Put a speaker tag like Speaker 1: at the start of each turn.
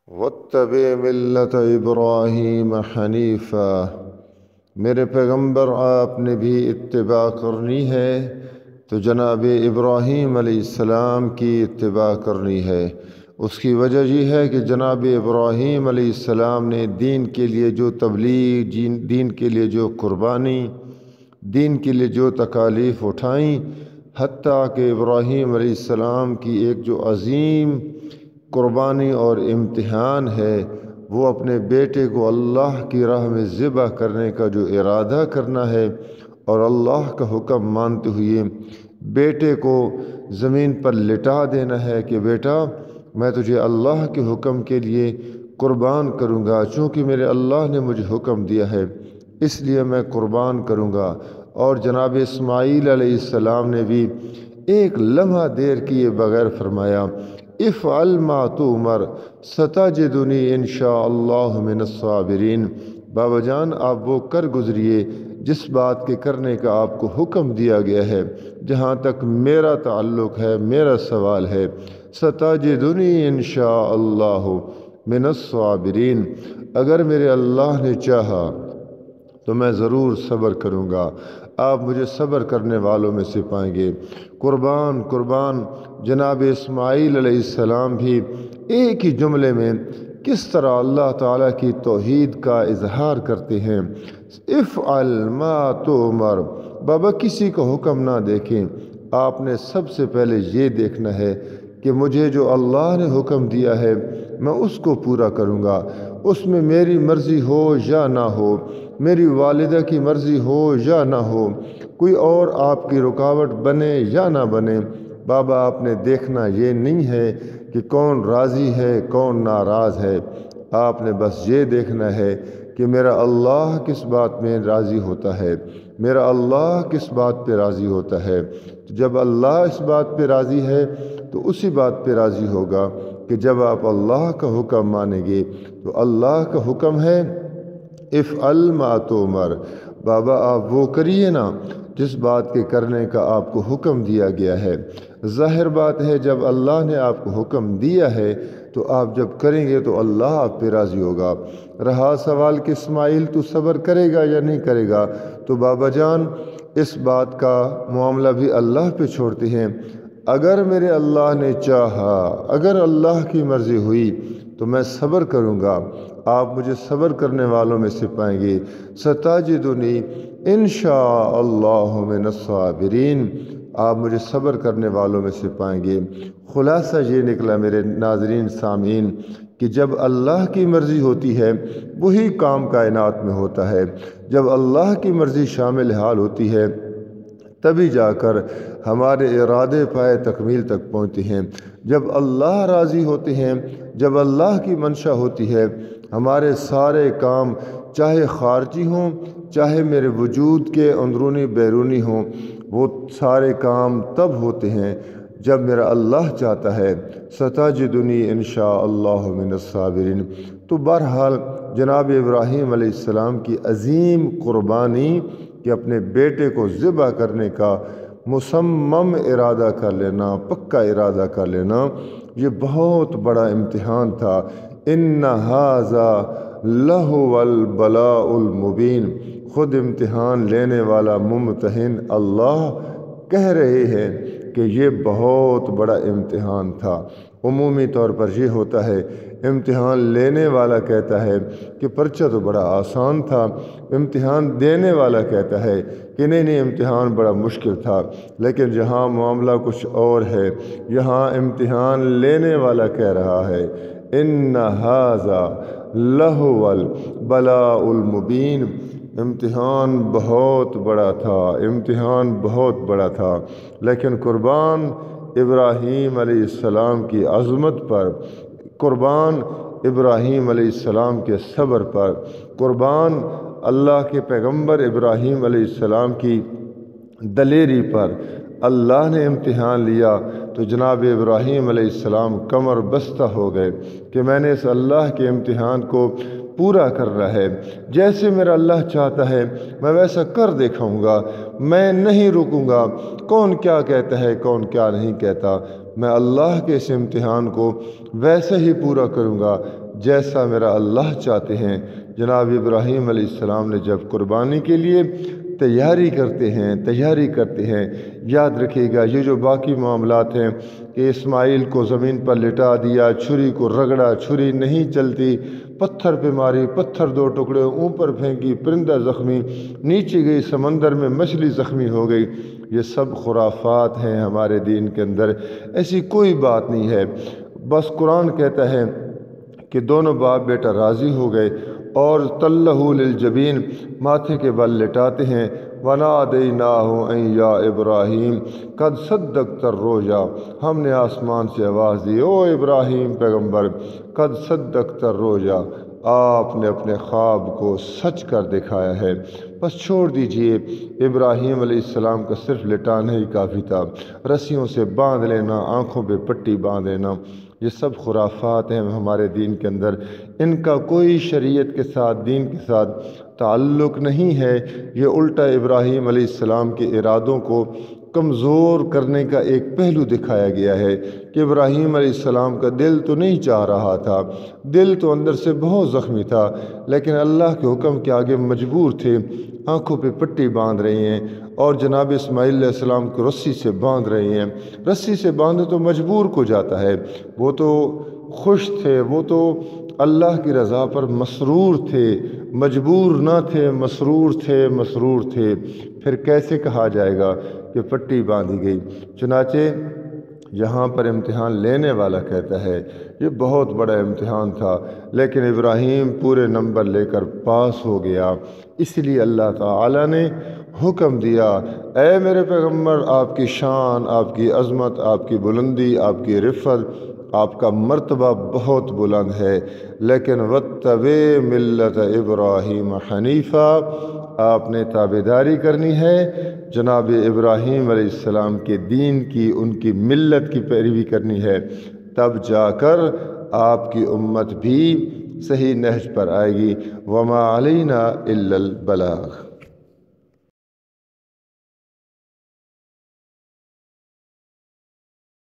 Speaker 1: واتبع ملت ابراہیم حنیفا، میرے پیغمبر آپ نے بھی اتباع کرنی ہے تو جناب ابراہیم علیہ السلام کی اتباع کرنی ہے۔ اس کی وجہ یہ ہے کہ جناب ابراہیم علیہ السلام نے دین کے لیے جو تبلیغ، دین کے لیے جو قربانی، دین کے لیے جو تکالیف اٹھائیں، حتیٰ کہ ابراہیم علیہ السلام کی ایک جو عظیم قربانی اور امتحان ہے، وہ اپنے بیٹے کو اللہ کی راہ میں ذبح کرنے کا جو ارادہ کرنا ہے اور اللہ کا حکم مانتے ہوئے بیٹے کو زمین پر لٹا دینا ہے کہ بیٹا میں تجھے اللہ کے حکم کے لیے قربان کروں گا، چونکہ میرے اللہ نے مجھے حکم دیا ہے اس لیے میں قربان کروں گا۔ اور جناب اسماعیل علیہ السلام نے بھی ایک لمحہ دیر کیے بغیر فرمایا افعل ما تؤمر ستجدنی انشاء اللہ من الصابرین۔ بابا جان آپ وہ کر گزریے جس بات کے کرنے کا آپ کو حکم دیا گیا ہے۔ جہاں تک میرا تعلق ہے، میرا سوال ہے، ستجدنی انشاء اللہ من الصابرین، اگر میرے اللہ نے چاہا تو میں ضرور صبر کروں گا، آپ مجھے صبر کرنے والوں میں سے پائیں گے۔ قربان قربان جناب اسماعیل علیہ السلام بھی ایک ہی جملے میں کس طرح اللہ تعالیٰ کی توحید کا اظہار کرتے ہیں۔ افعل ما تؤمر، بابا کسی کا حکم نہ دیکھیں، آپ نے سب سے پہلے یہ دیکھنا ہے کہ مجھے جو اللہ نے حکم دیا ہے میں اس کو پورا کروں گا، اس میں میری مرضی ہو یا نہ ہو، میری والدہ کی مرضی ہو یا نہ ہو، کوئی اور آپ کی رکاوٹ بنے یا نہ بنے۔ بابا آپ نے دیکھنا یہ نہیں ہے کہ کون راضی ہے کون ناراض ہے، آپ نے بس یہ دیکھنا ہے کہ میرا اللہ کس بات میں راضی ہوتا ہے، میرا اللہ کس بات پہ راضی ہوتا ہے۔ جب اللہ اس بات پہ راضی ہے تو اسی بات پہ راضی ہوگا کہ جب آپ اللہ کا حکم مانیں گے تو اللہ کا حکم ہے افعل ما تؤمر، بابا آپ وہ کریے نا جس بات کے کرنے کا آپ کو حکم دیا گیا ہے۔ ظاہر بات ہے جب اللہ نے آپ کو حکم دیا ہے تو آپ جب کریں گے تو اللہ آپ پہ راضی ہوگا۔ رہا سوال کہ اسماعیل تو صبر کرے گا یا نہیں کرے گا، تو بابا جان اس بات کا معاملہ بھی اللہ پہ چھوڑتے ہیں۔ اگر میرے اللہ نے چاہا، اگر اللہ کی مرضی ہوئی تو میں صبر کروں گا، آپ مجھے صبر کرنے والوں میں سے پائیں گے۔ ستجدنی انشاء اللہ من الصابرین، آپ مجھے صبر کرنے والوں میں سے پائیں گے۔ خلاصہ یہ نکلا میرے ناظرین سامعین کہ جب اللہ کی مرضی ہوتی ہے وہی کام کائنات میں ہوتا ہے، جب اللہ کی مرضی شامل حال ہوتی ہے تبھی جا کر ہمارے ارادے پائے تکمیل تک پہنچتے ہیں۔ جب اللہ راضی ہوتے ہیں، جب اللہ کی منشا ہوتی ہے، ہمارے سارے کام چاہے خارجی ہوں چاہے میرے وجود کے اندرونی بیرونی ہوں، وہ سارے کام تب ہوتے ہیں جب میرا اللہ چاہتا ہے۔ ستجدنی انشاء اللہ من الصابرین۔ تو بہرحال جناب ابراہیم علیہ السلام کی عظیم قربانی کہ اپنے بیٹے کو ذبح کرنے کا مصمم ارادہ کر لینا، پکا ارادہ کر لینا، یہ بہت بڑا امتحان تھا۔ ان ھذا لہو البلاء المبین، خود امتحان لینے والا ممتحن اللہ کہہ رہے ہیں کہ یہ بہت بڑا امتحان تھا۔ عمومی طور پر یہ ہوتا ہے، امتحان لینے والا کہتا ہے کہ پرچہ تو بڑا آسان تھا، امتحان دینے والا کہتا ہے کہ نہیں امتحان بڑا مشکل تھا۔ لیکن جہاں معاملہ کچھ اور ہے، یہاں امتحان لینے والا کہہ رہا ہے ان ھذا لہو البلاء المبین، امتحان بہت بڑا تھا، امتحان بہت بڑا تھا۔ لیکن قربان ابراہیم علیہ السلام کی عظمت پر، قربان ابراہیم علیہ السلام کے صبر پر، قربان اللہ کے پیغمبر ابراہیم علیہ السلام کی دلیری پر اللہ نے امتحان لیا تو جناب ابراہیم علیہ السلام کمر بستہ ہو گئے کہ میں نے اس اللہ کے امتحان کو پورا کرنا ہے، جیسے میرا اللہ چاہتا ہے میں ویسا کر دکھاؤں گا، میں نہیں رکوں گا، کون کیا کہتا ہے کون کیا نہیں کہتا، میں اللہ کے اس امتحان کو ویسے ہی پورا کروں گا جیسا میرا اللہ چاہتے ہیں۔ جناب ابراہیم علیہ السلام نے جب قربانی کے لیے تیاری کرتے ہیں، یاد رکھیے گا یہ جو باقی معاملات ہیں کہ اسماعیل کو زمین پر لٹا دیا، چھری کو رگڑا، چھری نہیں چلتی، پتھر پہ ماری، پتھر 2 ٹکڑے، اوپر پھینکی، پرندہ زخمی، نیچے گئی سمندر میں مچھلی زخمی ہو گئی، یہ سب خرافات ہیں ہمارے دین کے اندر، ایسی کوئی بات نہیں ہے۔ بس قرآن کہتا ہے کہ دونوں باپ بیٹا راضی ہو گئے اور تلہ للجبین، ماتھے کے بل لٹاتے ہیں، وَنَادَيْنَاهُ أَن يَا إِبْرَاهِيمُ قَدْ صَدَّقْتَ الرُّؤْيَا، ہم نے آسمان سے آواز دی، او ابراہیم پیغمبر، قد صدقت الرؤیا، آپ نے اپنے خواب کو سچ کر دکھایا ہے۔ بس چھوڑ دیجئے، ابراہیم علیہ السلام کا صرف لٹانا ہی کافی تھا، رسیوں سے باندھ لینا، آنکھوں پہ پٹی باندھ لینا، یہ سب خرافات ہیں ہمارے دین کے اندر، ان کا کوئی شریعت کے ساتھ، دین کے ساتھ تعلق نہیں ہے۔ یہ الٹا ابراہیم علیہ السلام کے ارادوں کو کمزور کرنے کا ایک پہلو دکھایا گیا ہے کہ ابراہیم علیہ السلام کا دل تو نہیں چاہ رہا تھا، دل تو اندر سے بہت زخمی تھا، لیکن اللہ کے حکم کے آگے مجبور تھے، آنکھوں پہ پٹی باندھ رہے ہیں اور جناب اسماعیل علیہ السلام کو رسی سے باندھ رہے ہیں۔ رسی سے باندھے تو مجبور کو جاتا ہے، وہ تو خوش تھے، وہ تو اللہ کی رضا پر مسرور تھے، مجبور نہ تھے، مسرور تھے، پھر کیسے کہا جائے گا کہ پٹی باندھی گئی؟ چنانچہ یہاں پر امتحان لینے والا کہتا ہے یہ بہت بڑا امتحان تھا، لیکن ابراہیم پورے نمبر لے کر پاس ہو گیا، اس لیے اللہ تعالی نے حکم دیا، اے میرے پیغمبر، آپ کی شان، آپ کی عظمت، آپ کی بلندی، آپ کی رفعت، آپ کا مرتبہ بہت بلند ہے، لیکن وَاتَّبِعْ مِلَّةَ إِبْرَاهِيمَ حَنِيفًا، آپ نے تابعداری کرنی ہے جناب ابراہیم علیہ السلام کے دین کی، ان کی ملت کی پیروی کرنی ہے، تب جا کر آپ کی امت بھی صحیح نہج پر آئے گی۔ وَمَا عَلَيْنَا إِلَّا الْبَلَاغُ۔